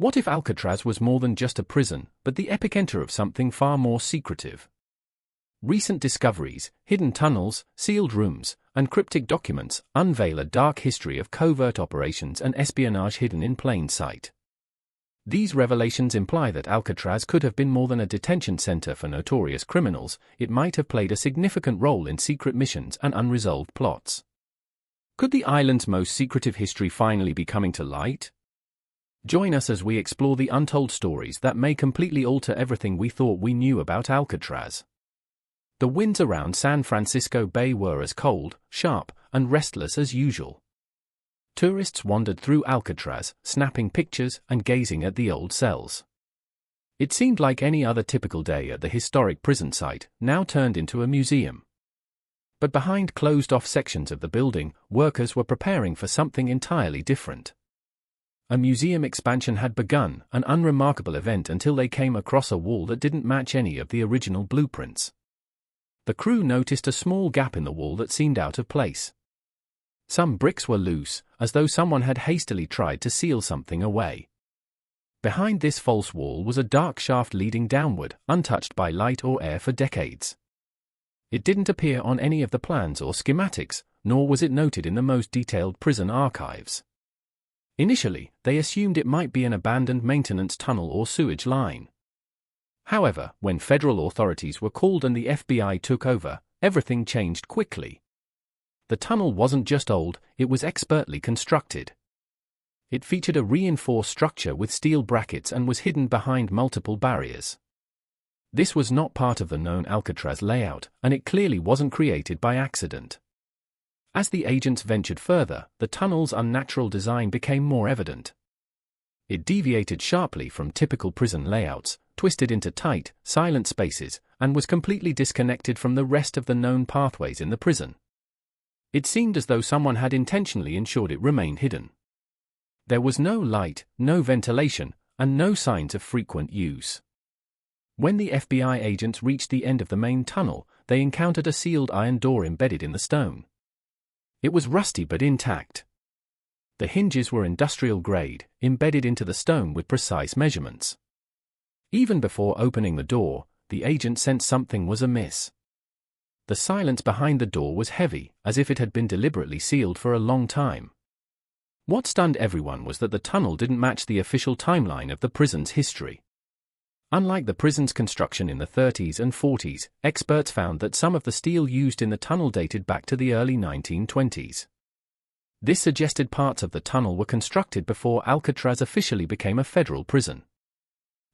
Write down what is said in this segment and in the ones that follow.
What if Alcatraz was more than just a prison, but the epicenter of something far more secretive? Recent discoveries, hidden tunnels, sealed rooms, and cryptic documents unveil a dark history of covert operations and espionage hidden in plain sight. These revelations imply that Alcatraz could have been more than a detention center for notorious criminals. It might have played a significant role in secret missions and unresolved plots. Could the island's most secretive history finally be coming to light? Join us as we explore the untold stories that may completely alter everything we thought we knew about Alcatraz. The winds around San Francisco Bay were as cold, sharp, and restless as usual. Tourists wandered through Alcatraz, snapping pictures and gazing at the old cells. It seemed like any other typical day at the historic prison site, now turned into a museum. But behind closed-off sections of the building, workers were preparing for something entirely different. A museum expansion had begun, an unremarkable event until they came across a wall that didn't match any of the original blueprints. The crew noticed a small gap in the wall that seemed out of place. Some bricks were loose, as though someone had hastily tried to seal something away. Behind this false wall was a dark shaft leading downward, untouched by light or air for decades. It didn't appear on any of the plans or schematics, nor was it noted in the most detailed prison archives. Initially, they assumed it might be an abandoned maintenance tunnel or sewage line. However, when federal authorities were called and the FBI took over, everything changed quickly. The tunnel wasn't just old, it was expertly constructed. It featured a reinforced structure with steel brackets and was hidden behind multiple barriers. This was not part of the known Alcatraz layout, and it clearly wasn't created by accident. As the agents ventured further, the tunnel's unnatural design became more evident. It deviated sharply from typical prison layouts, twisted into tight, silent spaces, and was completely disconnected from the rest of the known pathways in the prison. It seemed as though someone had intentionally ensured it remained hidden. There was no light, no ventilation, and no signs of frequent use. When the FBI agents reached the end of the main tunnel, they encountered a sealed iron door embedded in the stone. It was rusty but intact. The hinges were industrial grade, embedded into the stone with precise measurements. Even before opening the door, the agent sensed something was amiss. The silence behind the door was heavy, as if it had been deliberately sealed for a long time. What stunned everyone was that the tunnel didn't match the official timeline of the prison's history. Unlike the prison's construction in the 30s and 40s, experts found that some of the steel used in the tunnel dated back to the early 1920s. This suggested parts of the tunnel were constructed before Alcatraz officially became a federal prison.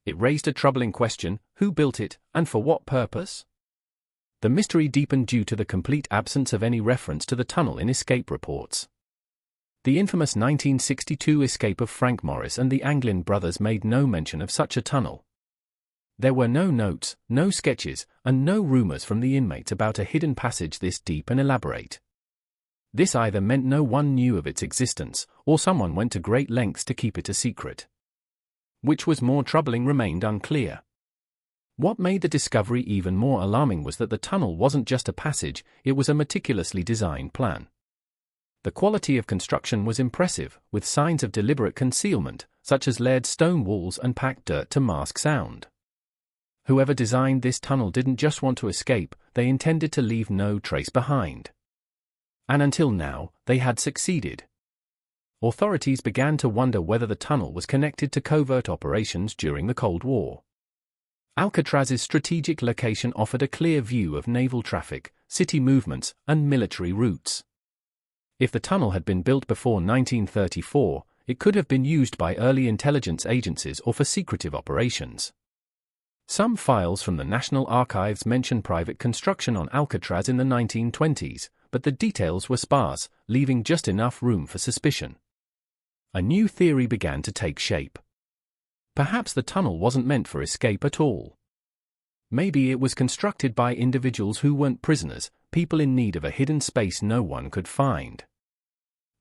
It raised a troubling question: who built it, and for what purpose? The mystery deepened due to the complete absence of any reference to the tunnel in escape reports. The infamous 1962 escape of Frank Morris and the Anglin brothers made no mention of such a tunnel. There were no notes, no sketches, and no rumors from the inmates about a hidden passage this deep and elaborate. This either meant no one knew of its existence, or someone went to great lengths to keep it a secret. Which was more troubling remained unclear. What made the discovery even more alarming was that the tunnel wasn't just a passage, it was a meticulously designed plan. The quality of construction was impressive, with signs of deliberate concealment, such as layered stone walls and packed dirt to mask sound. Whoever designed this tunnel didn't just want to escape, they intended to leave no trace behind. And until now, they had succeeded. Authorities began to wonder whether the tunnel was connected to covert operations during the Cold War. Alcatraz's strategic location offered a clear view of naval traffic, city movements, and military routes. If the tunnel had been built before 1934, it could have been used by early intelligence agencies or for secretive operations. Some files from the National Archives mention private construction on Alcatraz in the 1920s, but the details were sparse, leaving just enough room for suspicion. A new theory began to take shape. Perhaps the tunnel wasn't meant for escape at all. Maybe it was constructed by individuals who weren't prisoners, people in need of a hidden space no one could find.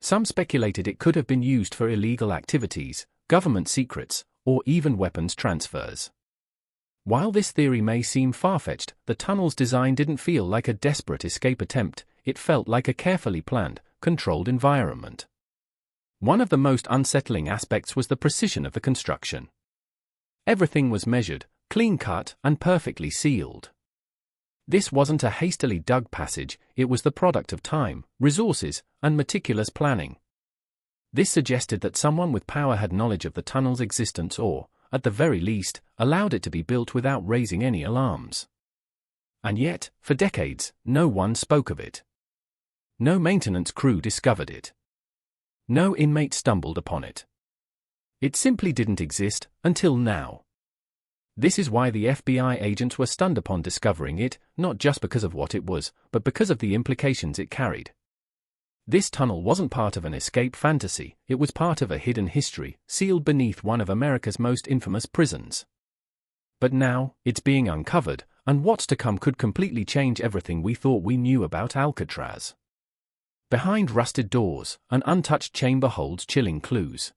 Some speculated it could have been used for illegal activities, government secrets, or even weapons transfers. While this theory may seem far-fetched, the tunnel's design didn't feel like a desperate escape attempt, it felt like a carefully planned, controlled environment. One of the most unsettling aspects was the precision of the construction. Everything was measured, clean-cut, and perfectly sealed. This wasn't a hastily dug passage, it was the product of time, resources, and meticulous planning. This suggested that someone with power had knowledge of the tunnel's existence or, at the very least, allowed it to be built without raising any alarms. And yet, for decades, no one spoke of it. No maintenance crew discovered it. No inmate stumbled upon it. It simply didn't exist, until now. This is why the FBI agents were stunned upon discovering it, not just because of what it was, but because of the implications it carried. This tunnel wasn't part of an escape fantasy, it was part of a hidden history, sealed beneath one of America's most infamous prisons. But now, it's being uncovered, and what's to come could completely change everything we thought we knew about Alcatraz. Behind rusted doors, an untouched chamber holds chilling clues.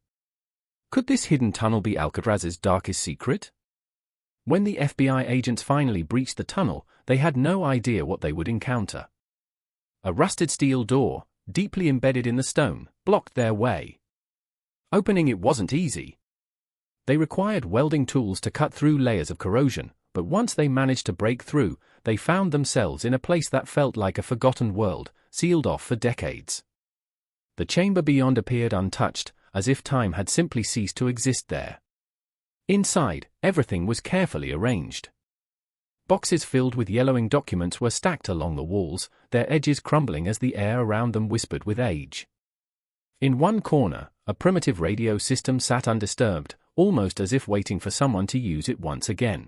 Could this hidden tunnel be Alcatraz's darkest secret? When the FBI agents finally breached the tunnel, they had no idea what they would encounter. A rusted steel door, deeply embedded in the stone, blocked their way. Opening it wasn't easy. They required welding tools to cut through layers of corrosion, but once they managed to break through, they found themselves in a place that felt like a forgotten world, sealed off for decades. The chamber beyond appeared untouched, as if time had simply ceased to exist there. Inside, everything was carefully arranged. Boxes filled with yellowing documents were stacked along the walls, their edges crumbling as the air around them whispered with age. In one corner, a primitive radio system sat undisturbed, almost as if waiting for someone to use it once again.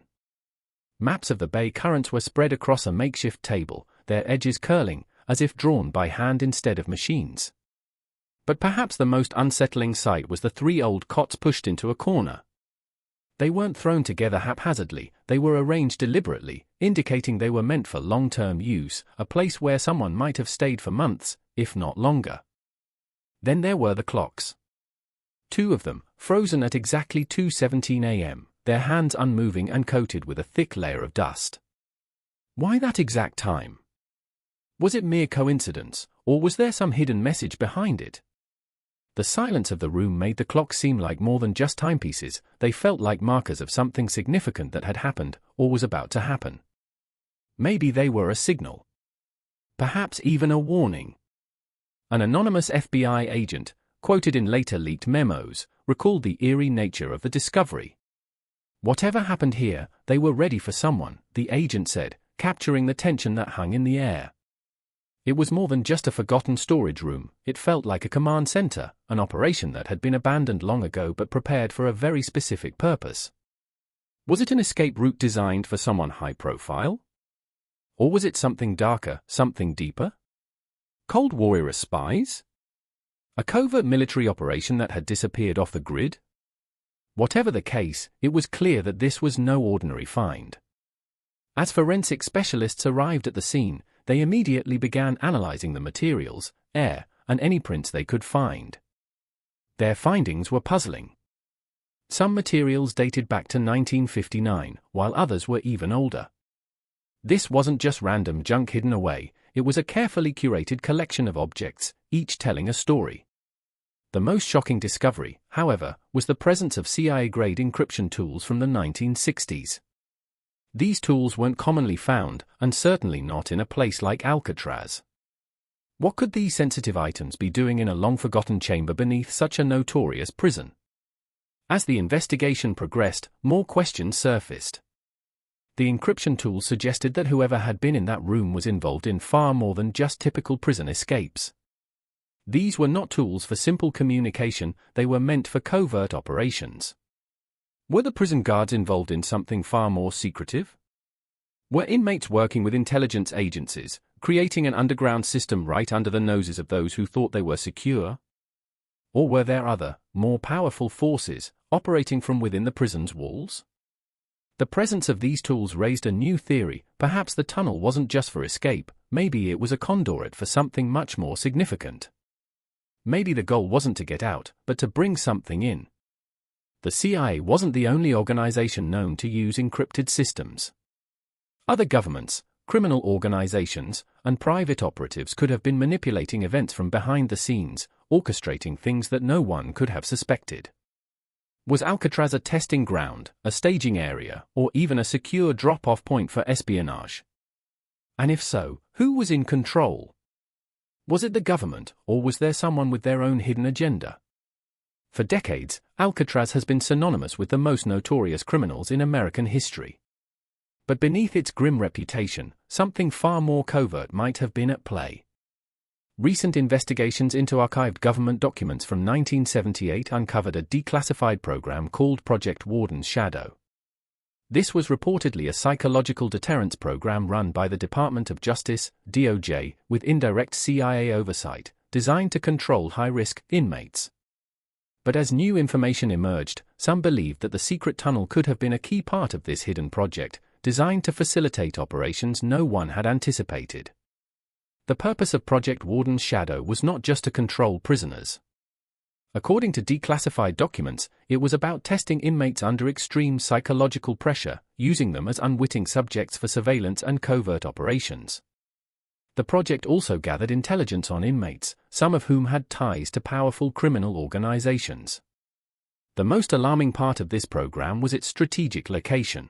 Maps of the Bay currents were spread across a makeshift table, their edges curling, as if drawn by hand instead of machines. But perhaps the most unsettling sight was the 3 old cots pushed into a corner. They weren't thrown together haphazardly, they were arranged deliberately, indicating they were meant for long-term use, a place where someone might have stayed for months, if not longer. Then there were the clocks. 2 of them, frozen at exactly 2:17 a.m., their hands unmoving and coated with a thick layer of dust. Why that exact time? Was it mere coincidence, or was there some hidden message behind it? The silence of the room made the clocks seem like more than just timepieces, they felt like markers of something significant that had happened, or was about to happen. Maybe they were a signal. Perhaps even a warning. An anonymous FBI agent, quoted in later leaked memos, recalled the eerie nature of the discovery. Whatever happened here, they were ready for someone, the agent said, capturing the tension that hung in the air. It was more than just a forgotten storage room, it felt like a command center, an operation that had been abandoned long ago but prepared for a very specific purpose. Was it an escape route designed for someone high profile? Or was it something darker, something deeper? Cold War-era spies? A covert military operation that had disappeared off the grid? Whatever the case, it was clear that this was no ordinary find. As forensic specialists arrived at the scene, they immediately began analyzing the materials, air, and any prints they could find. Their findings were puzzling. Some materials dated back to 1959, while others were even older. This wasn't just random junk hidden away, it was a carefully curated collection of objects, each telling a story. The most shocking discovery, however, was the presence of CIA-grade encryption tools from the 1960s. These tools weren't commonly found, and certainly not in a place like Alcatraz. What could these sensitive items be doing in a long-forgotten chamber beneath such a notorious prison? As the investigation progressed, more questions surfaced. The encryption tools suggested that whoever had been in that room was involved in far more than just typical prison escapes. These were not tools for simple communication, they were meant for covert operations. Were the prison guards involved in something far more secretive? Were inmates working with intelligence agencies, creating an underground system right under the noses of those who thought they were secure? Or were there other, more powerful forces, operating from within the prison's walls? The presence of these tools raised a new theory, perhaps the tunnel wasn't just for escape, maybe it was a conduit for something much more significant. Maybe the goal wasn't to get out, but to bring something in. The CIA wasn't the only organization known to use encrypted systems. Other governments, criminal organizations, and private operatives could have been manipulating events from behind the scenes, orchestrating things that no one could have suspected. Was Alcatraz a testing ground, a staging area, or even a secure drop-off point for espionage? And if so, who was in control? Was it the government, or was there someone with their own hidden agenda? For decades, Alcatraz has been synonymous with the most notorious criminals in American history. But beneath its grim reputation, something far more covert might have been at play. Recent investigations into archived government documents from 1978 uncovered a declassified program called Project Warden's Shadow. This was reportedly a psychological deterrence program run by the Department of Justice, DOJ, with indirect CIA oversight, designed to control high-risk inmates. But as new information emerged, some believed that the secret tunnel could have been a key part of this hidden project, designed to facilitate operations no one had anticipated. The purpose of Project Warden's Shadow was not just to control prisoners. According to declassified documents, it was about testing inmates under extreme psychological pressure, using them as unwitting subjects for surveillance and covert operations. The project also gathered intelligence on inmates, some of whom had ties to powerful criminal organizations. The most alarming part of this program was its strategic location.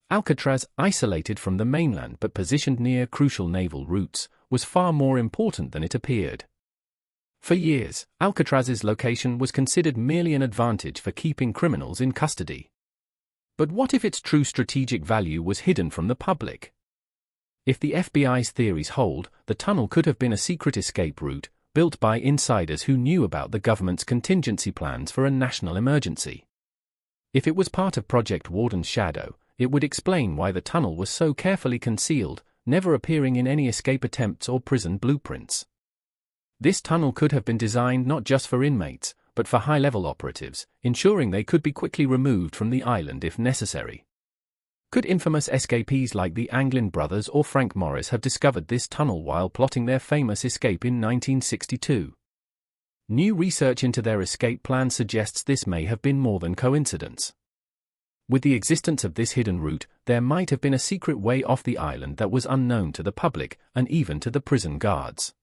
Alcatraz, isolated from the mainland but positioned near crucial naval routes, was far more important than it appeared. For years, Alcatraz's location was considered merely an advantage for keeping criminals in custody. But what if its true strategic value was hidden from the public? If the FBI's theories hold, the tunnel could have been a secret escape route, built by insiders who knew about the government's contingency plans for a national emergency. If it was part of Project Warden's Shadow, it would explain why the tunnel was so carefully concealed, never appearing in any escape attempts or prison blueprints. This tunnel could have been designed not just for inmates, but for high-level operatives, ensuring they could be quickly removed from the island if necessary. Could infamous escapees like the Anglin brothers or Frank Morris have discovered this tunnel while plotting their famous escape in 1962? New research into their escape plan suggests this may have been more than coincidence. With the existence of this hidden route, there might have been a secret way off the island that was unknown to the public, and even to the prison guards.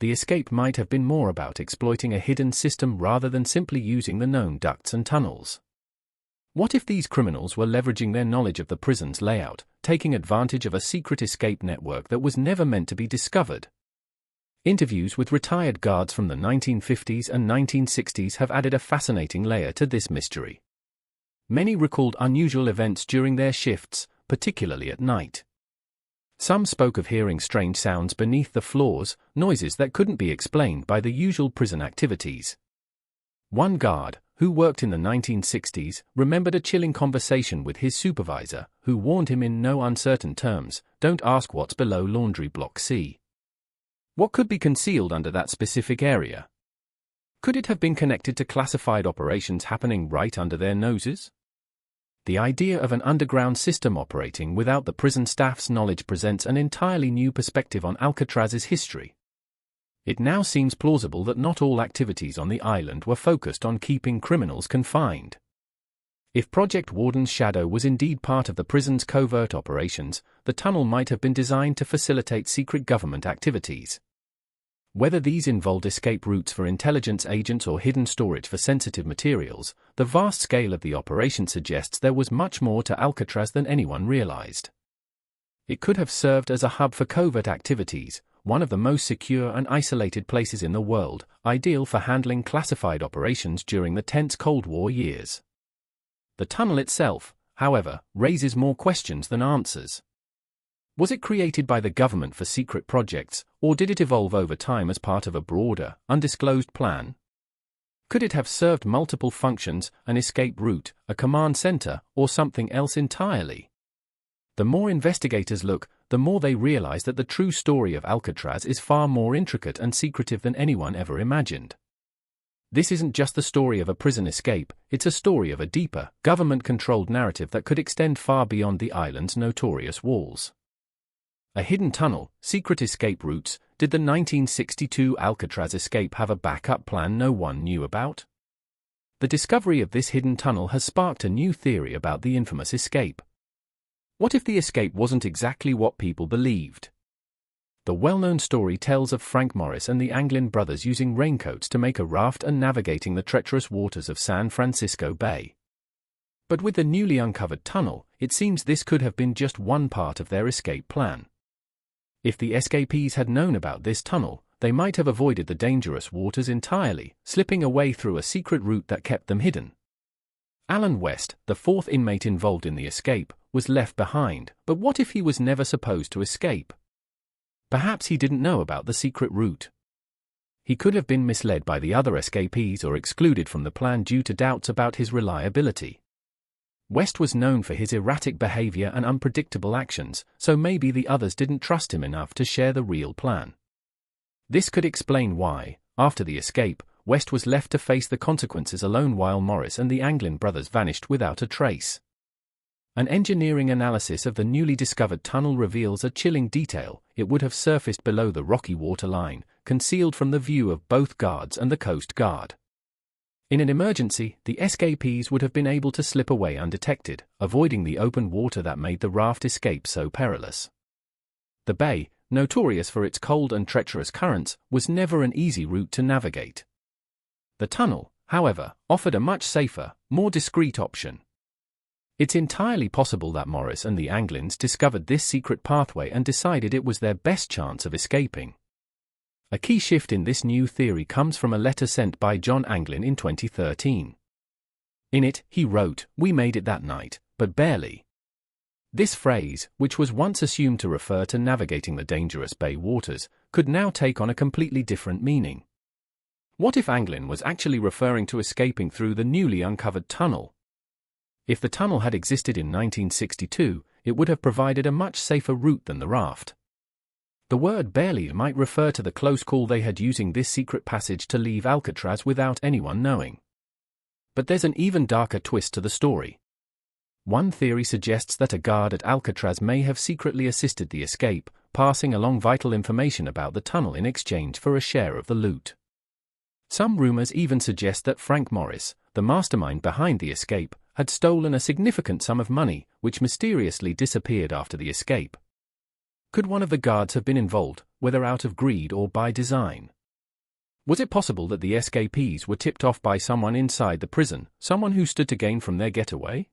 The escape might have been more about exploiting a hidden system rather than simply using the known ducts and tunnels. What if these criminals were leveraging their knowledge of the prison's layout, taking advantage of a secret escape network that was never meant to be discovered? Interviews with retired guards from the 1950s and 1960s have added a fascinating layer to this mystery. Many recalled unusual events during their shifts, particularly at night. Some spoke of hearing strange sounds beneath the floors, noises that couldn't be explained by the usual prison activities. One guard, who worked in the 1960s, remembered a chilling conversation with his supervisor, who warned him in no uncertain terms, "Don't ask what's below laundry block C." What could be concealed under that specific area? Could it have been connected to classified operations happening right under their noses? The idea of an underground system operating without the prison staff's knowledge presents an entirely new perspective on Alcatraz's history. It now seems plausible that not all activities on the island were focused on keeping criminals confined. If Project Warden's Shadow was indeed part of the prison's covert operations, the tunnel might have been designed to facilitate secret government activities. Whether these involved escape routes for intelligence agents or hidden storage for sensitive materials, the vast scale of the operation suggests there was much more to Alcatraz than anyone realized. It could have served as a hub for covert activities, one of the most secure and isolated places in the world, ideal for handling classified operations during the tense Cold War years. The tunnel itself, however, raises more questions than answers. Was it created by the government for secret projects, or did it evolve over time as part of a broader, undisclosed plan? Could it have served multiple functions, an escape route, a command center, or something else entirely? The more investigators look, the more they realize that the true story of Alcatraz is far more intricate and secretive than anyone ever imagined. This isn't just the story of a prison escape, it's a story of a deeper, government-controlled narrative that could extend far beyond the island's notorious walls. A hidden tunnel, secret escape routes. Did the 1962 Alcatraz escape have a backup plan no one knew about? The discovery of this hidden tunnel has sparked a new theory about the infamous escape. What if the escape wasn't exactly what people believed? The well-known story tells of Frank Morris and the Anglin brothers using raincoats to make a raft and navigating the treacherous waters of San Francisco Bay. But with the newly uncovered tunnel, it seems this could have been just one part of their escape plan. If the escapees had known about this tunnel, they might have avoided the dangerous waters entirely, slipping away through a secret route that kept them hidden. Alan West, the fourth inmate involved in the escape, was left behind, but what if he was never supposed to escape? Perhaps he didn't know about the secret route. He could have been misled by the other escapees or excluded from the plan due to doubts about his reliability. West was known for his erratic behavior and unpredictable actions, so maybe the others didn't trust him enough to share the real plan. This could explain why, after the escape, West was left to face the consequences alone while Morris and the Anglin brothers vanished without a trace. An engineering analysis of the newly discovered tunnel reveals a chilling detail: it would have surfaced below the rocky waterline, concealed from the view of both guards and the Coast Guard. In an emergency, the escapees would have been able to slip away undetected, avoiding the open water that made the raft escape so perilous. The bay, notorious for its cold and treacherous currents, was never an easy route to navigate. The tunnel, however, offered a much safer, more discreet option. It's entirely possible that Morris and the Anglins discovered this secret pathway and decided it was their best chance of escaping. A key shift in this new theory comes from a letter sent by John Anglin in 2013. In it, he wrote, "We made it that night, but barely." This phrase, which was once assumed to refer to navigating the dangerous bay waters, could now take on a completely different meaning. What if Anglin was actually referring to escaping through the newly uncovered tunnel? If the tunnel had existed in 1962, it would have provided a much safer route than the raft. The word barely might refer to the close call they had using this secret passage to leave Alcatraz without anyone knowing. But there's an even darker twist to the story. One theory suggests that a guard at Alcatraz may have secretly assisted the escape, passing along vital information about the tunnel in exchange for a share of the loot. Some rumors even suggest that Frank Morris, the mastermind behind the escape, had stolen a significant sum of money, which mysteriously disappeared after the escape. Could one of the guards have been involved, whether out of greed or by design? Was it possible that the escapees were tipped off by someone inside the prison, someone who stood to gain from their getaway?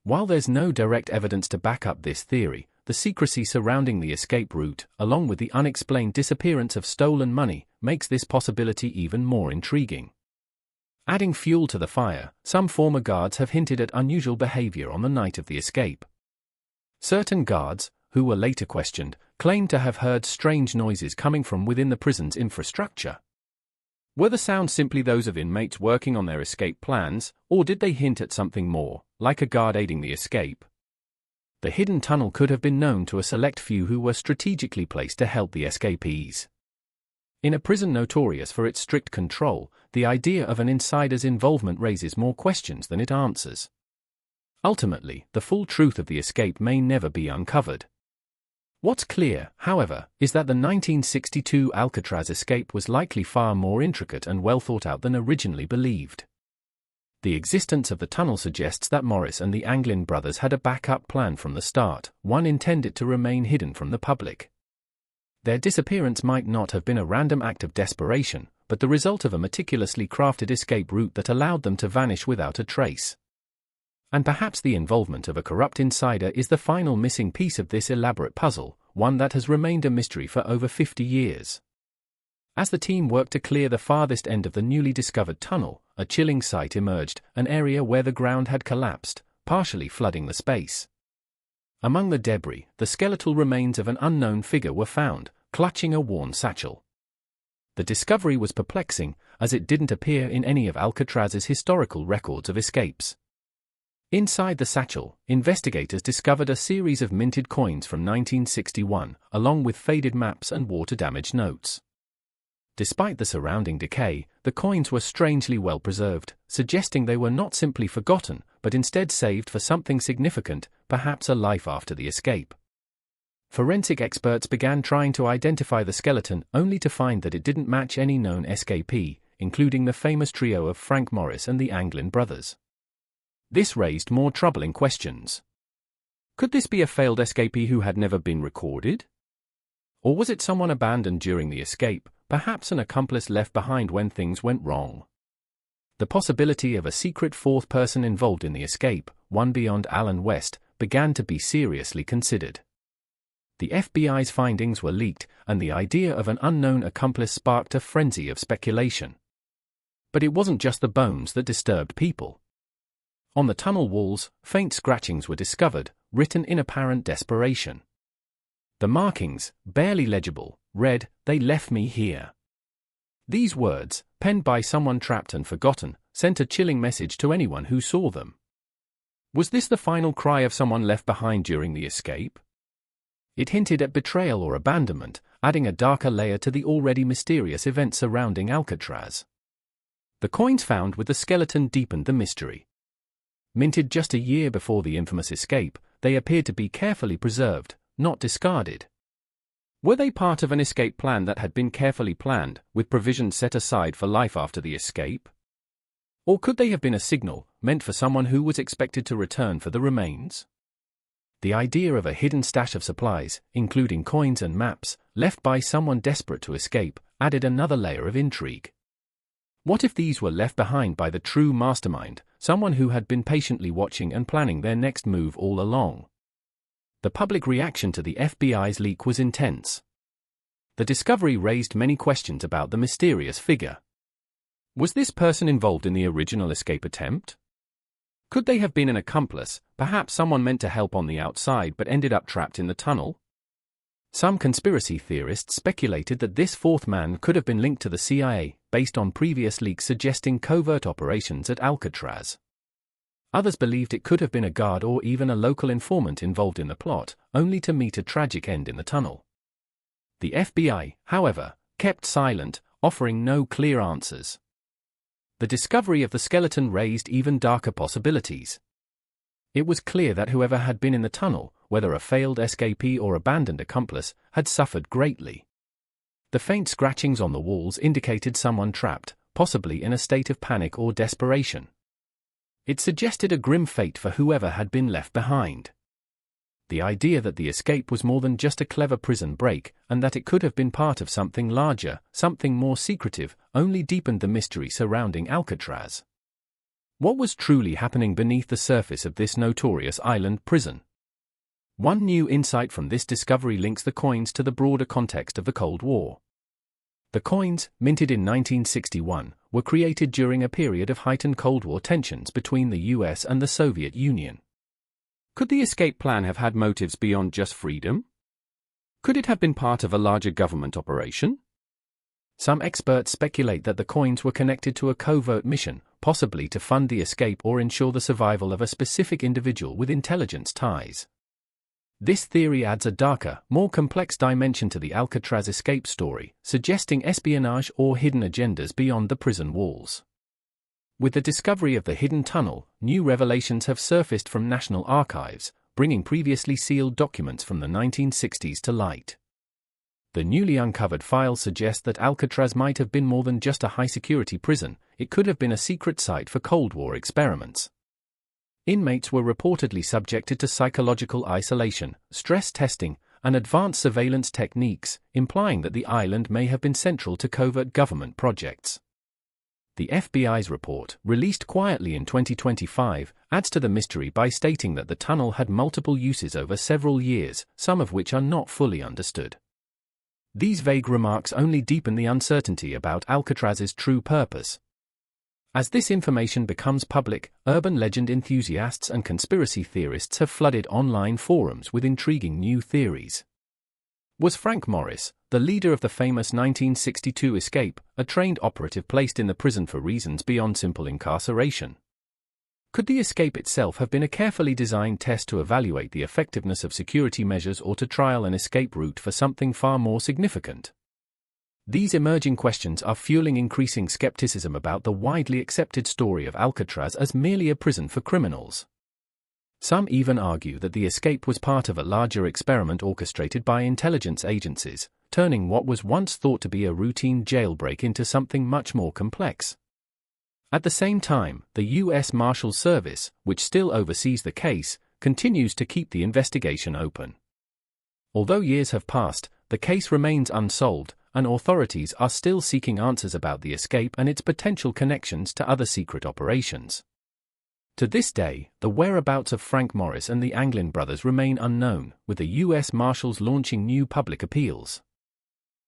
While there's no direct evidence to back up this theory, the secrecy surrounding the escape route, along with the unexplained disappearance of stolen money, makes this possibility even more intriguing. Adding fuel to the fire, some former guards have hinted at unusual behavior on the night of the escape. Certain guards, who were later questioned, claimed to have heard strange noises coming from within the prison's infrastructure. Were the sounds simply those of inmates working on their escape plans, or did they hint at something more, like a guard aiding the escape? The hidden tunnel could have been known to a select few who were strategically placed to help the escapees. In a prison notorious for its strict control, the idea of an insider's involvement raises more questions than it answers. Ultimately, the full truth of the escape may never be uncovered. What's clear, however, is that the 1962 Alcatraz escape was likely far more intricate and well thought out than originally believed. The existence of the tunnel suggests that Morris and the Anglin brothers had a backup plan from the start, one intended to remain hidden from the public. Their disappearance might not have been a random act of desperation, but the result of a meticulously crafted escape route that allowed them to vanish without a trace. And perhaps the involvement of a corrupt insider is the final missing piece of this elaborate puzzle, one that has remained a mystery for over 50 years. As the team worked to clear the farthest end of the newly discovered tunnel, a chilling sight emerged, an area where the ground had collapsed, partially flooding the space. Among the debris, the skeletal remains of an unknown figure were found, clutching a worn satchel. The discovery was perplexing, as it didn't appear in any of Alcatraz's historical records of escapes. Inside the satchel, investigators discovered a series of minted coins from 1961, along with faded maps and water-damaged notes. Despite the surrounding decay, the coins were strangely well preserved, suggesting they were not simply forgotten, but instead saved for something significant, perhaps a life after the escape. Forensic experts began trying to identify the skeleton, only to find that it didn't match any known escapee, including the famous trio of Frank Morris and the Anglin brothers. This raised more troubling questions. Could this be a failed escapee who had never been recorded? Or was it someone abandoned during the escape, perhaps an accomplice left behind when things went wrong? The possibility of a secret fourth person involved in the escape, one beyond Alan West, began to be seriously considered. The FBI's findings were leaked, and the idea of an unknown accomplice sparked a frenzy of speculation. But it wasn't just the bones that disturbed people. On the tunnel walls, faint scratchings were discovered, written in apparent desperation. The markings, barely legible, read, "They left me here." These words, penned by someone trapped and forgotten, sent a chilling message to anyone who saw them. Was this the final cry of someone left behind during the escape? It hinted at betrayal or abandonment, adding a darker layer to the already mysterious events surrounding Alcatraz. The coins found with the skeleton deepened the mystery. Minted just a year before the infamous escape, they appeared to be carefully preserved, not discarded. Were they part of an escape plan that had been carefully planned, with provisions set aside for life after the escape? Or could they have been a signal, meant for someone who was expected to return for the remains? The idea of a hidden stash of supplies, including coins and maps, left by someone desperate to escape, added another layer of intrigue. What if these were left behind by the true mastermind, someone who had been patiently watching and planning their next move all along? The public reaction to the FBI's leak was intense. The discovery raised many questions about the mysterious figure. Was this person involved in the original escape attempt? Could they have been an accomplice, perhaps someone meant to help on the outside but ended up trapped in the tunnel? Some conspiracy theorists speculated that this fourth man could have been linked to the CIA, based on previous leaks suggesting covert operations at Alcatraz. Others believed it could have been a guard or even a local informant involved in the plot, only to meet a tragic end in the tunnel. The FBI, however, kept silent, offering no clear answers. The discovery of the skeleton raised even darker possibilities. It was clear that whoever had been in the tunnel, whether a failed escapee or abandoned accomplice, had suffered greatly. The faint scratchings on the walls indicated someone trapped, possibly in a state of panic or desperation. It suggested a grim fate for whoever had been left behind. The idea that the escape was more than just a clever prison break, and that it could have been part of something larger, something more secretive, only deepened the mystery surrounding Alcatraz. What was truly happening beneath the surface of this notorious island prison? One new insight from this discovery links the coins to the broader context of the Cold War. The coins, minted in 1961, were created during a period of heightened Cold War tensions between the US and the Soviet Union. Could the escape plan have had motives beyond just freedom? Could it have been part of a larger government operation? Some experts speculate that the coins were connected to a covert mission, possibly to fund the escape or ensure the survival of a specific individual with intelligence ties. This theory adds a darker, more complex dimension to the Alcatraz escape story, suggesting espionage or hidden agendas beyond the prison walls. With the discovery of the hidden tunnel, new revelations have surfaced from national archives, bringing previously sealed documents from the 1960s to light. The newly uncovered files suggest that Alcatraz might have been more than just a high-security prison, it could have been a secret site for Cold War experiments. Inmates were reportedly subjected to psychological isolation, stress testing, and advanced surveillance techniques, implying that the island may have been central to covert government projects. The FBI's report, released quietly in 2025, adds to the mystery by stating that the tunnel had multiple uses over several years, some of which are not fully understood. These vague remarks only deepen the uncertainty about Alcatraz's true purpose. As this information becomes public, urban legend enthusiasts and conspiracy theorists have flooded online forums with intriguing new theories. Was Frank Morris, the leader of the famous 1962 escape, a trained operative placed in the prison for reasons beyond simple incarceration? Could the escape itself have been a carefully designed test to evaluate the effectiveness of security measures or to trial an escape route for something far more significant? These emerging questions are fueling increasing skepticism about the widely accepted story of Alcatraz as merely a prison for criminals. Some even argue that the escape was part of a larger experiment orchestrated by intelligence agencies, turning what was once thought to be a routine jailbreak into something much more complex. At the same time, the U.S. Marshals Service, which still oversees the case, continues to keep the investigation open. Although years have passed, the case remains unsolved, and authorities are still seeking answers about the escape and its potential connections to other secret operations. To this day, the whereabouts of Frank Morris and the Anglin brothers remain unknown, with the U.S. Marshals launching new public appeals.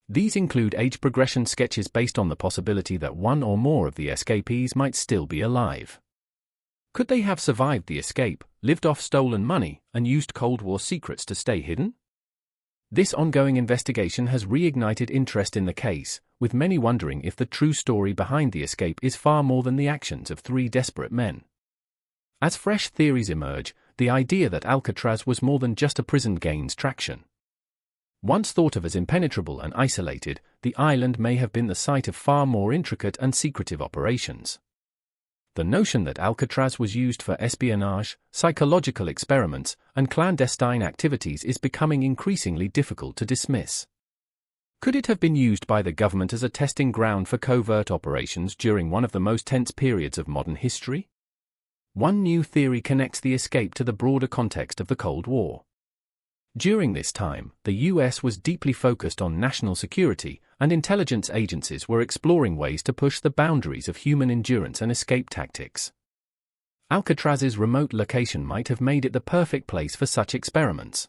These include age progression sketches based on the possibility that one or more of the escapees might still be alive. Could they have survived the escape, lived off stolen money, and used Cold War secrets to stay hidden? This ongoing investigation has reignited interest in the case, with many wondering if the true story behind the escape is far more than the actions of three desperate men. As fresh theories emerge, the idea that Alcatraz was more than just a prison gains traction. Once thought of as impenetrable and isolated, the island may have been the site of far more intricate and secretive operations. The notion that Alcatraz was used for espionage, psychological experiments, and clandestine activities is becoming increasingly difficult to dismiss. Could it have been used by the government as a testing ground for covert operations during one of the most tense periods of modern history? One new theory connects the escape to the broader context of the Cold War. During this time, the U.S. was deeply focused on national security, and intelligence agencies were exploring ways to push the boundaries of human endurance and escape tactics. Alcatraz's remote location might have made it the perfect place for such experiments.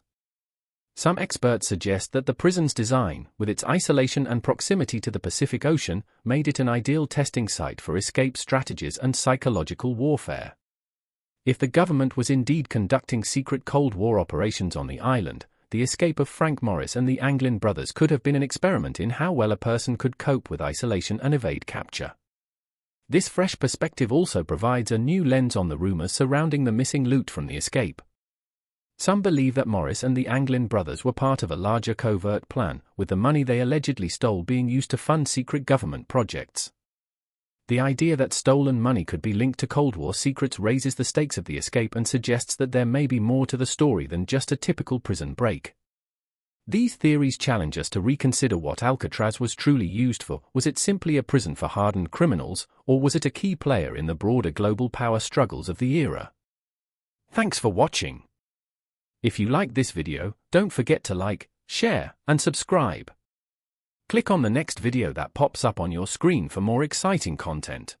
Some experts suggest that the prison's design, with its isolation and proximity to the Pacific Ocean, made it an ideal testing site for escape strategies and psychological warfare. If the government was indeed conducting secret Cold War operations on the island, the escape of Frank Morris and the Anglin brothers could have been an experiment in how well a person could cope with isolation and evade capture. This fresh perspective also provides a new lens on the rumors surrounding the missing loot from the escape. Some believe that Morris and the Anglin brothers were part of a larger covert plan, with the money they allegedly stole being used to fund secret government projects. The idea that stolen money could be linked to Cold War secrets raises the stakes of the escape and suggests that there may be more to the story than just a typical prison break. These theories challenge us to reconsider what Alcatraz was truly used for. Was it simply a prison for hardened criminals, or was it a key player in the broader global power struggles of the era? Thanks for watching. If you liked this video, don't forget to like, share, and subscribe. Click on the next video that pops up on your screen for more exciting content.